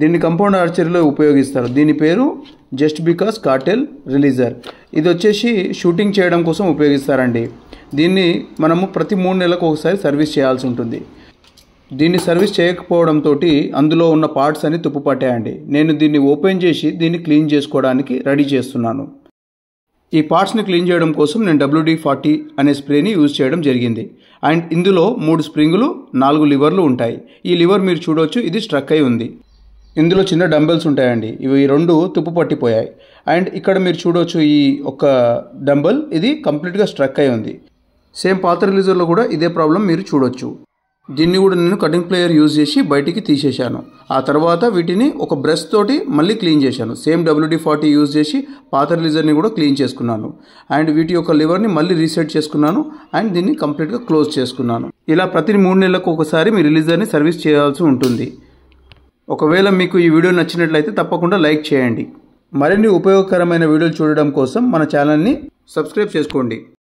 దీన్ని కంపౌండ్ ఆర్చరీలో ఉపయోగిస్తారు. దీని పేరు జస్ట్ బికాస్ కార్టెల్ రిలీజర్. ఇది వచ్చేసి షూటింగ్ చేయడం కోసం ఉపయోగిస్తారండి. దీన్ని మనము ప్రతి 3 నెలలకు ఒకసారి సర్వీస్ చేయాల్సి ఉంటుంది. దీన్ని సర్వీస్ చేయకపోవడంతో అందులో ఉన్న పార్ట్స్ అన్ని తుప్పు పట్టాయండి. నేను దీన్ని ఓపెన్ చేసి దీన్ని క్లీన్ చేసుకోవడానికి రెడీ చేస్తున్నాను. ఈ పార్ట్స్ని క్లీన్ చేయడం కోసం నేను WD-40 అనే స్ప్రేని యూజ్ చేయడం జరిగింది. అండ్ ఇందులో 3 స్ప్రింగులు 4 లివర్లు ఉంటాయి. ఈ లివర్ మీరు చూడవచ్చు, ఇది స్ట్రక్ అయి ఉంది. ఇందులో చిన్న డంబెల్స్ ఉంటాయండి, ఇవి 2 తుప్పు పట్టిపోయాయి. అండ్ ఇక్కడ మీరు చూడవచ్చు ఈ ఒక డంబెల్ ఇది కంప్లీట్గా స్ట్రక్ అయి ఉంది. సేమ్ పాత రిలీజర్లో కూడా ఇదే ప్రాబ్లం మీరు చూడొచ్చు. దీన్ని కూడా నేను కటింగ్ ప్లేయర్ యూజ్ చేసి బయటికి తీసేశాను. ఆ తర్వాత వీటిని ఒక బ్రష్ తోటి మళ్ళీ క్లీన్ చేశాను. సేమ్ WD-40 యూజ్ చేసి పాత రిలీజర్ని కూడా క్లీన్ చేసుకున్నాను. అండ్ వీటి యొక్క లివర్ని మళ్ళీ రీసెట్ చేసుకున్నాను. అండ్ దీన్ని కంప్లీట్గా క్లోజ్ చేసుకున్నాను. ఇలా ప్రతి 3 నెలలకు ఒకసారి మీ రిలీజర్ని సర్వీస్ చేయాల్సి ఉంటుంది. ఒకవేళ మీకు ఈ వీడియో నచ్చినట్లయితే తప్పకుండా లైక్ చేయండి. మరిన్ని ఉపయోగకరమైన వీడియోలు చూడడం కోసం మన ఛానల్ని సబ్స్క్రైబ్ చేసుకోండి.